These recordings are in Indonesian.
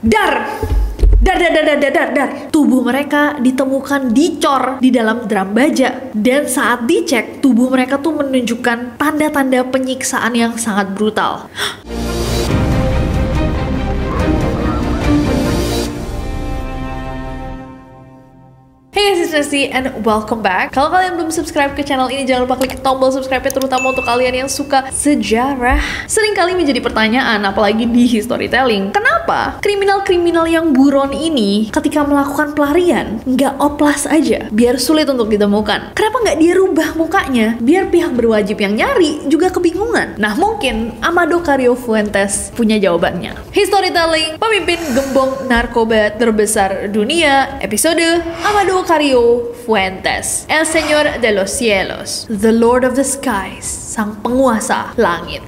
Dar. Tubuh mereka ditemukan dicor di dalam drum baja. Dan saat dicek, tubuh mereka tuh menunjukkan tanda-tanda penyiksaan yang sangat brutal. Hey guys, it's Nesty and welcome back. Kalau kalian belum subscribe ke channel ini, jangan lupa klik tombol subscribe-nya, terutama untuk kalian yang suka sejarah. Seringkali menjadi pertanyaan, apalagi di storytelling, kenapa kriminal-kriminal yang buron ini ketika melakukan pelarian nggak oplas aja, biar sulit untuk ditemukan? Kenapa nggak dia rubah mukanya, biar pihak berwajib yang nyari juga kebingungan? Nah, mungkin Amado Carrillo Fuentes punya jawabannya. Storytelling, pemimpin gembong narkoba terbesar dunia, episode Amado Carrillo Fuentes, El Señor de los Cielos, The Lord of the Skies, sang penguasa langit.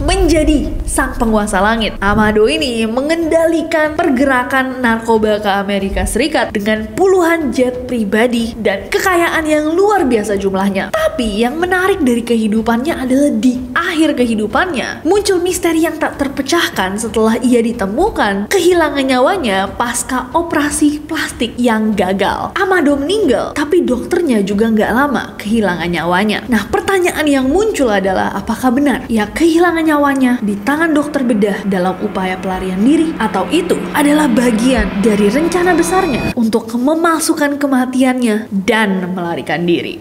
Menjadi sang penguasa langit, Amado ini mengendalikan pergerakan narkoba ke Amerika Serikat dengan puluhan jet pribadi dan kekayaan yang luar biasa jumlahnya. Tapi yang menarik dari kehidupannya adalah di akhir kehidupannya muncul misteri yang tak terpecahkan setelah ia ditemukan kehilangan nyawanya pasca operasi plastik yang gagal. Amado meninggal, tapi dokternya juga nggak lama kehilangan nyawanya. Nah, pertanyaan yang muncul adalah apakah benar ia kehilangan nyawanya di tangan dokter bedah dalam upaya pelarian diri, atau itu adalah bagian dari rencana besarnya untuk memalsukan kematiannya dan melarikan diri.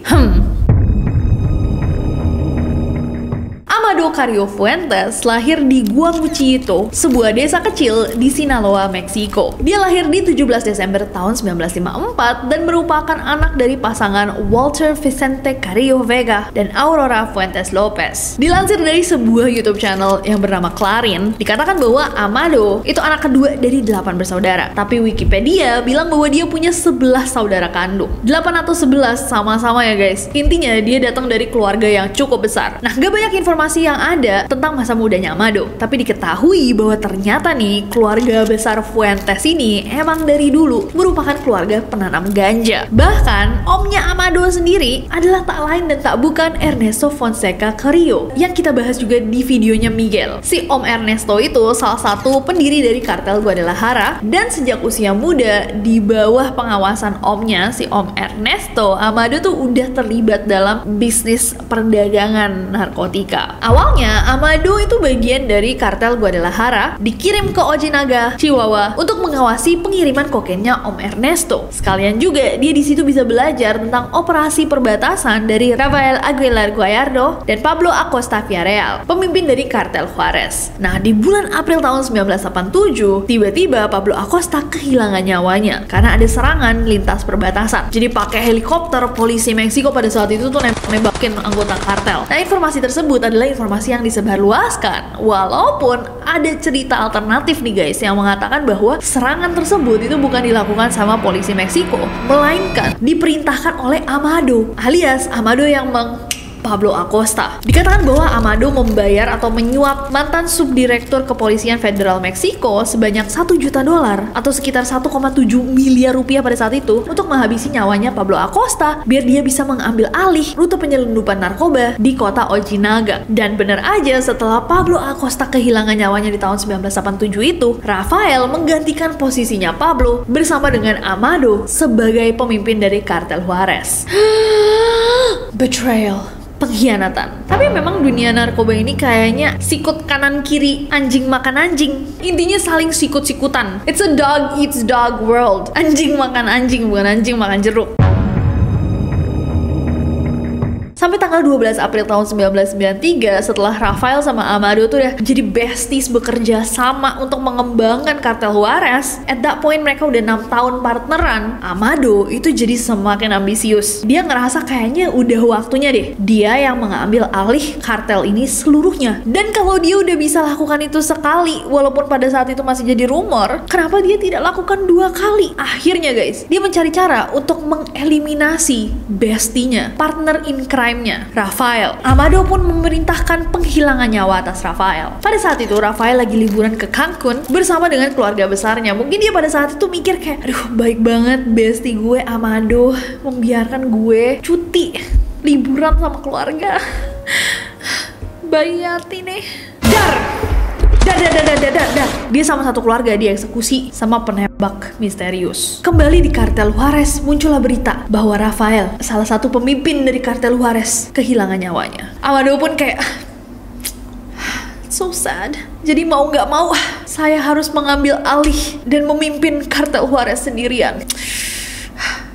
Amado Carrillo Fuentes lahir di Guamuchito, sebuah desa kecil di Sinaloa, Meksiko. Dia lahir di 17 Desember tahun 1954 dan merupakan anak dari pasangan Walter Vicente Carrillo Vega dan Aurora Fuentes Lopez. Dilansir dari sebuah YouTube channel yang bernama Clarin, dikatakan bahwa Amado itu anak kedua dari 8 bersaudara. Tapi Wikipedia bilang bahwa dia punya 11 saudara kandung. 8 atau 11 sama-sama ya guys. Intinya dia datang dari keluarga yang cukup besar. Nah, gak banyak informasi yang ada tentang masa mudanya Amado, tapi diketahui bahwa ternyata nih keluarga besar Fuentes ini emang dari dulu merupakan keluarga penanam ganja. Bahkan omnya Amado sendiri adalah tak lain dan tak bukan Ernesto Fonseca Carrillo yang kita bahas juga di videonya Miguel. Si Om Ernesto itu salah satu pendiri dari kartel Guadalajara, dan sejak usia muda di bawah pengawasan omnya si Om Ernesto, Amado tuh udah terlibat dalam bisnis perdagangan narkotika. Awalnya, Amado itu bagian dari kartel Guadalajara, dikirim ke Ojinaga, Chihuahua untuk mengawasi pengiriman kokainnya Om Ernesto. Sekalian juga dia di situ bisa belajar tentang operasi perbatasan dari Rafael Aguilar Gallardo dan Pablo Acosta Villarreal, pemimpin dari kartel Juarez. Nah, di bulan April tahun 1987, tiba-tiba Pablo Acosta kehilangan nyawanya karena ada serangan lintas perbatasan. Jadi pakai helikopter, polisi Meksiko pada saat itu tuh nembakin anggota kartel. Nah, informasi tersebut adalah informasi yang disebarluaskan, walaupun ada cerita alternatif nih guys yang mengatakan bahwa serangan tersebut itu bukan dilakukan sama polisi Meksiko, melainkan diperintahkan oleh Amado, alias Amado yang Pablo Acosta. Dikatakan bahwa Amado membayar atau menyuap mantan subdirektur kepolisian federal Meksiko sebanyak $1 juta atau sekitar 1,7 miliar rupiah pada saat itu untuk menghabisi nyawanya Pablo Acosta biar dia bisa mengambil alih rute penyelundupan narkoba di kota Ojinaga. Dan benar aja, setelah Pablo Acosta kehilangan nyawanya di tahun 1987 itu, Rafael menggantikan posisinya Pablo bersama dengan Amado sebagai pemimpin dari kartel Juarez. Betrayal, pengkhianatan. Tapi memang dunia narkoba ini kayaknya sikut kanan kiri, anjing makan anjing. Intinya saling sikut-sikutan. It's a dog eats dog world. Anjing makan anjing, bukan anjing makan jeruk. Sampai tanggal 12 April tahun 1993, setelah Rafael sama Amado tuh udah jadi besties, bekerja sama untuk mengembangkan kartel Juarez. At that point mereka udah 6 tahun partneran. Amado itu jadi semakin ambisius. Dia ngerasa kayaknya udah waktunya deh dia yang mengambil alih kartel ini seluruhnya. Dan kalau dia udah bisa lakukan itu sekali, walaupun pada saat itu masih jadi rumor, kenapa dia tidak lakukan 2 kali? Akhirnya guys, dia mencari cara untuk mengeliminasi bestinya, partner in crime-nya, Rafael. Amado pun memerintahkan penghilangan nyawa atas Rafael. Pada saat itu Rafael lagi liburan ke Cancun bersama dengan keluarga besarnya. Mungkin dia pada saat itu mikir kayak, aduh baik banget bestie gue Amado membiarkan gue cuti liburan sama keluarga. Bayi hati nih. Dar! Dia sama satu keluarga dieksekusi sama penembak misterius. Kembali di kartel Juarez, muncullah berita bahwa Rafael, salah satu pemimpin dari kartel Juarez, kehilangan nyawanya. Amado pun kayak so sad. Jadi mau nggak mau, saya harus mengambil alih dan memimpin kartel Juarez sendirian.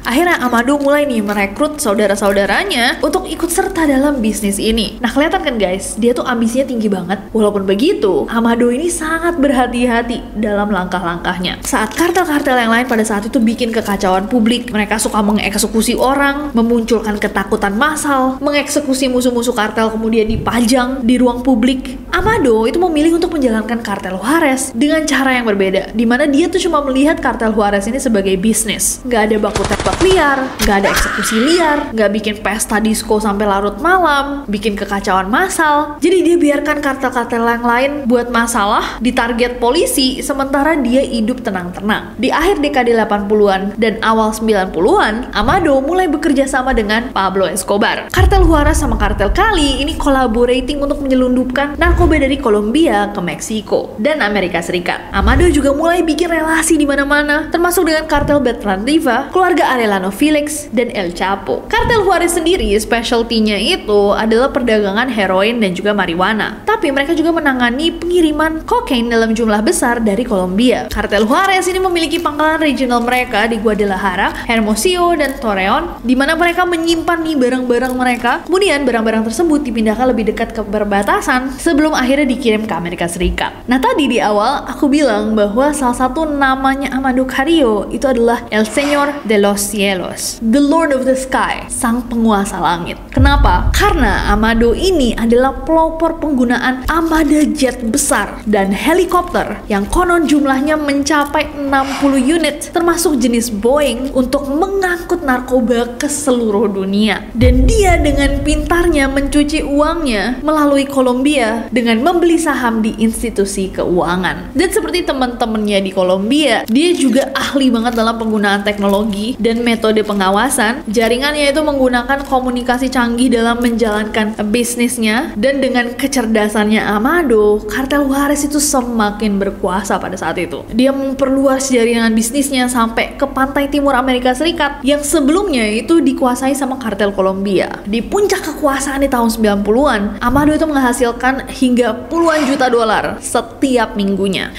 Akhirnya Amado mulai nih merekrut saudara-saudaranya untuk ikut serta dalam bisnis ini. Nah, kelihatan kan guys, dia tuh ambisinya tinggi banget. Walaupun begitu, Amado ini sangat berhati-hati dalam langkah-langkahnya. Saat kartel-kartel yang lain pada saat itu bikin kekacauan publik, mereka suka mengeksekusi orang, memunculkan ketakutan massal, mengeksekusi musuh-musuh kartel kemudian dipajang di ruang publik. Amado itu memilih untuk menjalankan kartel Juarez dengan cara yang berbeda, dimana dia tuh cuma melihat kartel Juarez ini sebagai bisnis. Nggak ada baku tembak liar, nggak ada eksekusi liar, nggak bikin pesta disco sampai larut malam, bikin kekacauan massal. Jadi dia biarkan kartel-kartel yang lain buat masalah, ditarget polisi, sementara dia hidup tenang-tenang. Di akhir dekade 80-an dan awal 90-an, Amado mulai bekerja sama dengan Pablo Escobar. Kartel Juarez sama kartel Cali ini collaborating untuk menyelundupkan narkoba dari Kolombia ke Meksiko dan Amerika Serikat. Amado juga mulai bikin relasi di mana-mana, termasuk dengan kartel Beltran Riva, keluarga Arellano Felix, dan El Chapo. Kartel Juarez sendiri specialty-nya itu adalah perdagangan heroin dan juga marijuana. Tapi mereka juga menangani pengiriman kokain dalam jumlah besar dari Kolombia. Kartel Juarez ini memiliki pangkalan regional mereka di Guadalajara, Hermosillo, dan Torreon, di mana mereka menyimpan nih barang-barang mereka. Kemudian barang-barang tersebut dipindahkan lebih dekat ke perbatasan sebelum akhirnya dikirim ke Amerika Serikat. Nah, tadi di awal aku bilang bahwa salah satu namanya Amado Carrillo itu adalah El Señor de los Cielos, The Lord of the Sky, sang penguasa langit. Kenapa? Karena Amado ini adalah pelopor penggunaan armada jet besar dan helikopter yang konon jumlahnya mencapai 60 unit, termasuk jenis Boeing, untuk mengangkut narkoba ke seluruh dunia. Dan dia dengan pintarnya mencuci uangnya melalui Kolombia dengan membeli saham di institusi keuangan. Dan seperti teman-temannya di Kolombia, dia juga ahli banget dalam penggunaan teknologi dan metode pengawasan. Jaringannya itu menggunakan komunikasi canggih dalam menjalankan bisnisnya, dan dengan kecerdasannya Amado, kartel Juarez itu semakin berkuasa pada saat itu. Dia memperluas jaringan bisnisnya sampai ke pantai timur Amerika Serikat yang sebelumnya itu dikuasai sama kartel Kolombia. Di puncak kekuasaan di tahun 90-an, Amado itu menghasilkan hingga puluhan juta dolar setiap minggunya.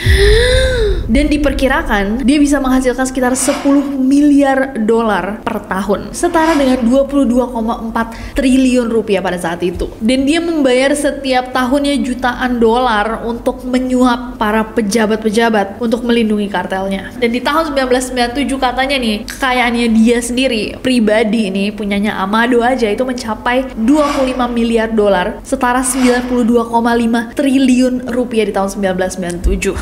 Dan diperkirakan dia bisa menghasilkan sekitar 10 miliar dolar per tahun, setara dengan 22,4 triliun rupiah pada saat itu. Dan dia membayar setiap tahunnya jutaan dolar untuk menyuap para pejabat-pejabat untuk melindungi kartelnya. Dan di tahun 1997 katanya nih, kekayaannya dia sendiri pribadi nih, punyanya Amado aja itu mencapai 25 miliar dolar, setara 92,5 triliun rupiah di tahun 1997.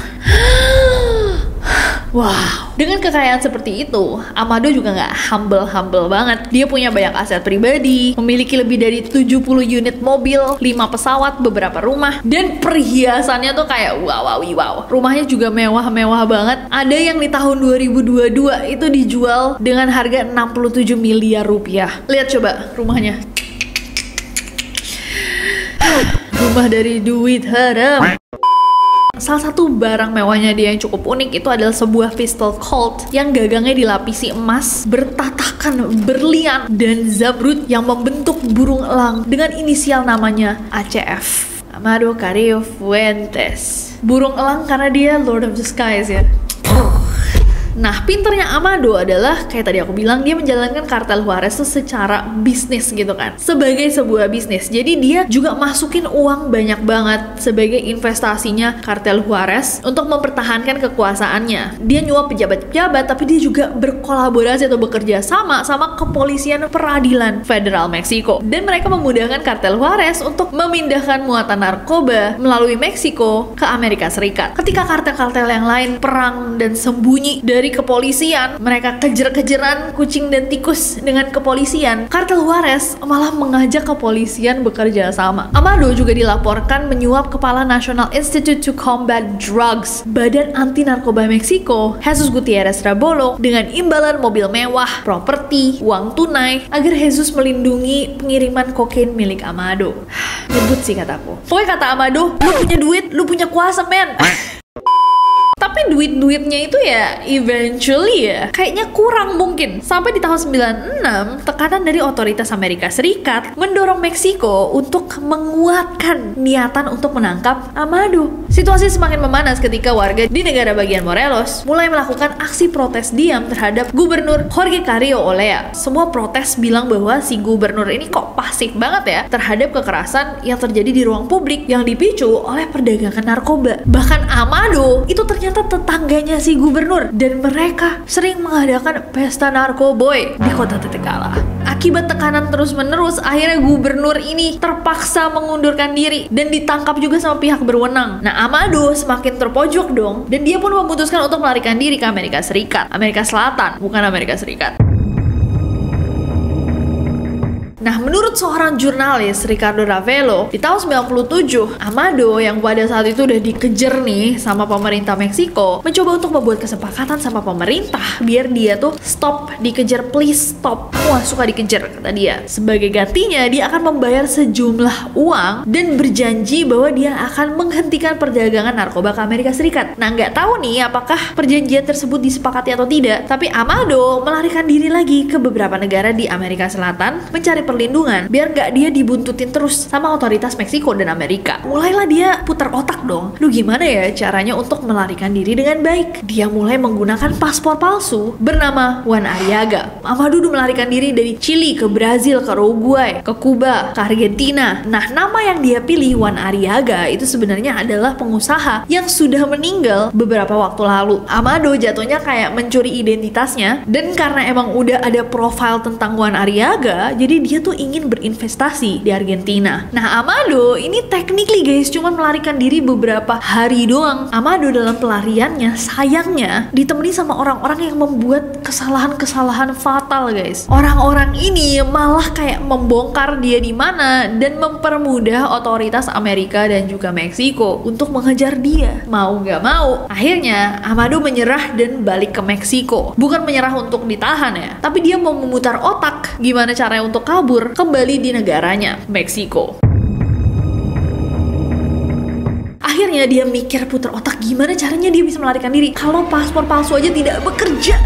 Wow, dengan kekayaan seperti itu, Amado juga nggak humble banget. Dia punya banyak aset pribadi, memiliki lebih dari 70 unit mobil, 5 pesawat, beberapa rumah, dan perhiasannya tuh kayak wow. Rumahnya juga mewah-mewah banget. Ada yang di tahun 2022 itu dijual dengan harga 67 miliar rupiah. Lihat coba rumahnya. Rumah dari duit haram. Salah satu barang mewahnya dia yang cukup unik itu adalah sebuah pistol Colt yang gagangnya dilapisi emas, bertatakan berlian dan zamrud yang membentuk burung elang dengan inisial namanya ACF, Amado Carrillo Fuentes. Burung elang karena dia Lord of the Skies ya. Nah, pinternya Amado adalah, kayak tadi aku bilang, dia menjalankan kartel Juarez itu secara bisnis gitu kan, sebagai sebuah bisnis. Jadi dia juga masukin uang banyak banget sebagai investasinya kartel Juarez untuk mempertahankan kekuasaannya. Dia nyuap pejabat-pejabat, tapi dia juga berkolaborasi atau bekerja sama kepolisian peradilan federal Meksiko. Dan mereka memudahkan kartel Juarez untuk memindahkan muatan narkoba melalui Meksiko ke Amerika Serikat. Ketika kartel-kartel yang lain perang dan sembunyi dari dari kepolisian. Mereka kejar-kejaran kucing dan tikus dengan kepolisian. Kartel Juarez malah mengajak kepolisian bekerja sama. Amado juga dilaporkan menyuap Kepala National Institute to Combat Drugs, Badan Anti Narkoba Meksiko, Jesus Gutierrez Rabollo, dengan imbalan mobil mewah, properti, uang tunai, agar Jesus melindungi pengiriman kokain milik Amado. Nyebut sih kataku. Pokoknya kata Amado, lu punya duit, lu punya kuasa, men. Tapi duit-duitnya itu ya eventually ya kayaknya kurang mungkin. Sampai di tahun 96, tekanan dari otoritas Amerika Serikat mendorong Meksiko untuk menguatkan niatan untuk menangkap Amado. Situasi semakin memanas ketika warga di negara bagian Morelos mulai melakukan aksi protes diam terhadap Gubernur Jorge Cario Olea. Semua protes bilang bahwa si gubernur ini kok pasif banget ya terhadap kekerasan yang terjadi di ruang publik yang dipicu oleh perdagangan narkoba. Bahkan Amado itu ternyata tetangganya si gubernur dan mereka sering mengadakan pesta narkoboy di kota Tetekala. Akibat tekanan terus-menerus, akhirnya gubernur ini terpaksa mengundurkan diri dan ditangkap juga sama pihak berwenang. Nah, Amado semakin terpojok dong dan dia pun memutuskan untuk melarikan diri ke Amerika Serikat. Amerika Selatan, bukan Amerika Serikat. Nah, menurut seorang jurnalis, Ricardo Ravelo, di tahun 97, Amado yang pada saat itu udah dikejar nih sama pemerintah Meksiko, mencoba untuk membuat kesepakatan sama pemerintah biar dia tuh stop dikejar, please stop. Wah, suka dikejar, kata dia. Sebagai gantinya, dia akan membayar sejumlah uang dan berjanji bahwa dia akan menghentikan perdagangan narkoba ke Amerika Serikat. Nah, nggak tahu nih apakah perjanjian tersebut disepakati atau tidak, tapi Amado melarikan diri lagi ke beberapa negara di Amerika Selatan mencari perlindungan biar gak dia dibuntutin terus sama otoritas Meksiko dan Amerika. Mulailah dia putar otak dong, lu gimana ya caranya untuk melarikan diri dengan baik. Dia mulai menggunakan paspor palsu bernama Juan Arriaga. Amado melarikan diri dari Chili ke Brazil, ke Uruguay, ke Kuba, ke Argentina. Nah, nama yang dia pilih Juan Arriaga itu sebenarnya adalah pengusaha yang sudah meninggal beberapa waktu lalu. Amado jatuhnya kayak mencuri identitasnya, dan karena emang udah ada profil tentang Juan Arriaga, jadi dia tuh ingin berinvestasi di Argentina. Nah, Amado ini technically guys cuma melarikan diri beberapa hari doang. Amado dalam pelariannya sayangnya ditemani sama orang-orang yang membuat kesalahan-kesalahan fatal guys. Orang-orang ini malah kayak membongkar dia di mana dan mempermudah otoritas Amerika dan juga Meksiko untuk mengejar dia. Mau gak mau, akhirnya Amado menyerah dan balik ke Meksiko. Bukan menyerah untuk ditahan ya, tapi dia mau memutar otak gimana caranya untuk kabur kembali di negaranya, Meksiko. Akhirnya dia mikir putar otak gimana caranya dia bisa melarikan diri kalau paspor palsu aja tidak bekerja.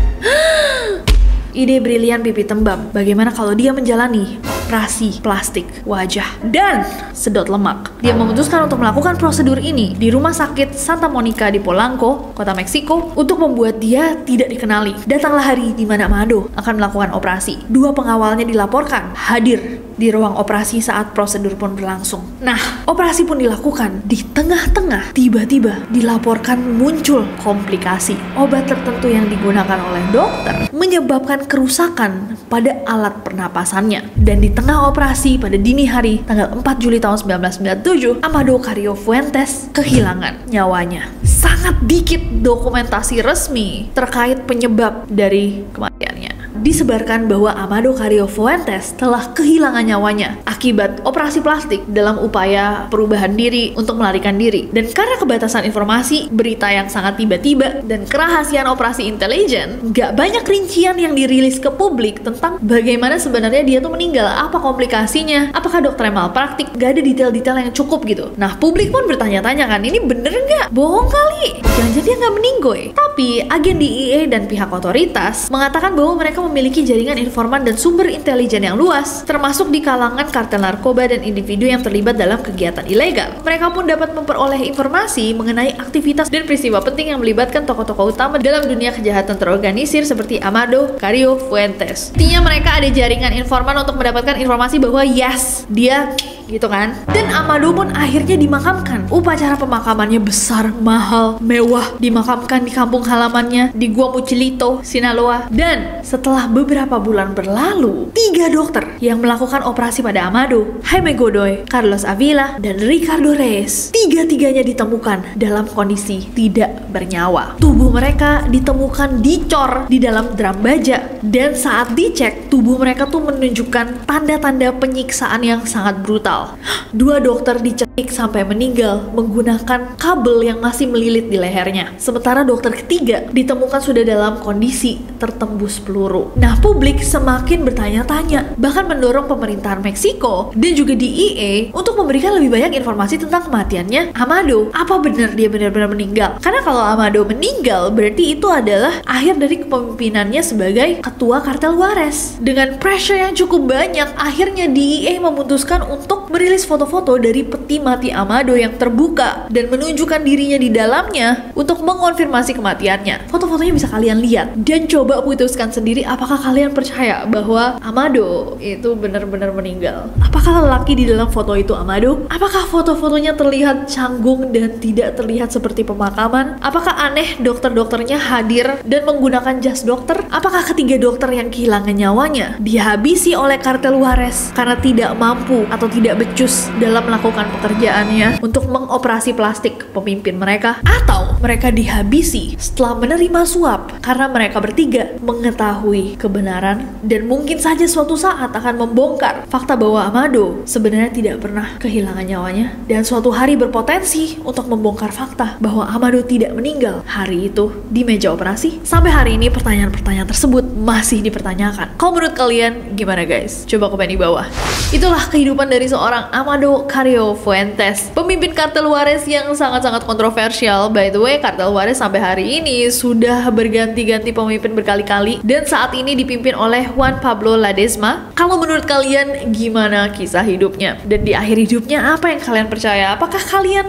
Ide brilian Pipi Tembam, bagaimana kalau dia menjalani operasi plastik wajah dan sedot lemak. Dia memutuskan untuk melakukan prosedur ini di rumah sakit Santa Monica di Polanco, kota Meksiko, untuk membuat dia tidak dikenali. Datanglah hari di mana Amado akan melakukan operasi. Dua pengawalnya dilaporkan hadir di ruang operasi saat prosedur pun berlangsung. Nah, operasi pun dilakukan. Di tengah-tengah, tiba-tiba dilaporkan muncul komplikasi. Obat tertentu yang digunakan oleh dokter menyebabkan kerusakan pada alat pernapasannya. Dan di tengah operasi pada dini hari, tanggal 4 Juli tahun 1997, Amado Carrillo Fuentes kehilangan nyawanya. Sangat dikit dokumentasi resmi terkait penyebab dari kematiannya. Disebarkan bahwa Amado Carrillo Fuentes telah kehilangan nyawanya akibat operasi plastik dalam upaya perubahan diri untuk melarikan diri. Dan karena kebatasan informasi, berita yang sangat tiba-tiba, dan kerahasiaan operasi intelijen, gak banyak rincian yang dirilis ke publik tentang bagaimana sebenarnya dia tuh meninggal, apa komplikasinya, apakah dokternya malpraktik, gak ada detail-detail yang cukup gitu. Nah, publik pun bertanya-tanya kan, ini bener gak? Bohong kali, jangan-jangan dia gak meninggoy. Tapi agen DEA dan pihak otoritas mengatakan bahwa mereka memiliki jaringan informan dan sumber intelijen yang luas, termasuk di kalangan kartel narkoba dan individu yang terlibat dalam kegiatan ilegal. Mereka pun dapat memperoleh informasi mengenai aktivitas dan peristiwa penting yang melibatkan tokoh-tokoh utama dalam dunia kejahatan terorganisir seperti Amado Carrillo Fuentes. Artinya mereka ada jaringan informan untuk mendapatkan informasi bahwa yes, dia gitu kan. Dan Amado pun akhirnya dimakamkan. Upacara pemakamannya besar, mahal, mewah, dimakamkan di kampung halamannya di Guamuchilito, Sinaloa. Dan setelah beberapa bulan berlalu, 3 dokter yang melakukan operasi pada Amado, Jaime Godoy, Carlos Avila, dan Ricardo Reyes, tiga-tiganya ditemukan dalam kondisi tidak bernyawa. Tubuh mereka ditemukan dicor di dalam drum baja, dan saat dicek, tubuh mereka tuh menunjukkan tanda-tanda penyiksaan yang sangat brutal. 2 dokter dicekik sampai meninggal menggunakan kabel yang masih melilit di lehernya. Sementara dokter ketiga ditemukan sudah dalam kondisi tertembus peluru. Nah, publik semakin bertanya-tanya, bahkan mendorong pemerintahan Meksiko dan juga DEA untuk memberikan lebih banyak informasi tentang kematiannya Amado. Apa benar dia benar-benar meninggal? Karena kalau Amado meninggal, berarti itu adalah akhir dari kepemimpinannya sebagai ketua kartel Juarez. Dengan pressure yang cukup banyak, akhirnya DEA memutuskan untuk merilis foto-foto dari peti mati Amado yang terbuka dan menunjukkan dirinya di dalamnya untuk mengonfirmasi kematiannya. Foto-fotonya bisa kalian lihat dan coba putuskan sendiri apakah kalian percaya bahwa Amado itu benar-benar meninggal. Apakah lelaki di dalam foto itu Amado? Apakah foto-fotonya terlihat canggung dan tidak terlihat seperti pemakaman? Apakah aneh dokter-dokternya hadir dan menggunakan jas dokter? Apakah ketiga dokter yang kehilangan nyawanya dihabisi oleh kartel Juarez karena tidak mampu atau tidak becus dalam melakukan pekerjaannya untuk mengoperasi plastik pemimpin mereka? Atau mereka dihabisi setelah menerima suap karena mereka bertiga mengetahui kebenaran dan mungkin saja suatu saat akan membongkar fakta bahwa Amado sebenarnya tidak pernah kehilangan nyawanya dan suatu hari berpotensi untuk membongkar fakta bahwa Amado tidak meninggal hari itu di meja operasi? Sampai hari ini pertanyaan-pertanyaan tersebut masih dipertanyakan. Kalau menurut kalian gimana guys? Coba komen di bawah. Itulah kehidupan dari seorang Amado Carrillo Fuentes, pemimpin kartel Juarez yang sangat-sangat kontroversial. By the way, kartel Juarez sampai hari ini sudah berganti-ganti pemimpin berkali-kali dan saat ini dipimpin oleh Juan Pablo Ledesma. Kalau menurut kalian gimana kisah hidupnya? Dan di akhir hidupnya apa yang kalian percaya? Apakah kalian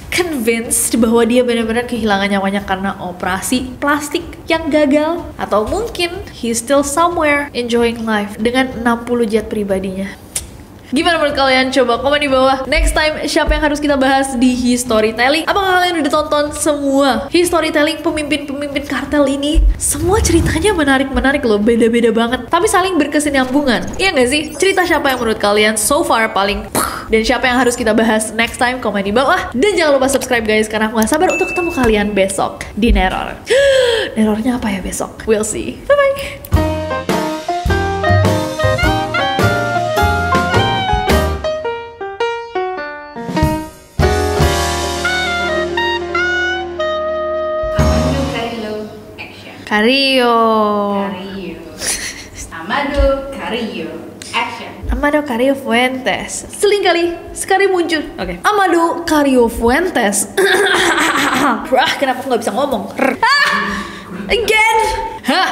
convinced bahwa dia benar-benar kehilangan nyawanya karena operasi plastik yang gagal? Atau mungkin he's still somewhere enjoying life dengan 60 jet pribadinya? Gimana menurut kalian? Coba komen di bawah. Next time, siapa yang harus kita bahas di Historytelling? Apakah kalian udah tonton semua Historytelling pemimpin-pemimpin kartel ini? Semua ceritanya menarik-menarik loh, beda-beda banget, tapi saling berkesinambungan. Iya gak sih? Cerita siapa yang menurut kalian so far paling dan siapa yang harus kita bahas next time? Komen di bawah. Dan jangan lupa subscribe guys, karena aku gak sabar untuk ketemu kalian besok di Neror. Nerornya apa ya besok? We'll see. Bye-bye. Carrillo. Amado Carrillo. Action. Amado Carrillo Fuentes. Seling kali sekali muncul. Oke. Amado Carrillo Fuentes. Kenapa aku nggak bisa ngomong? Again. Hah?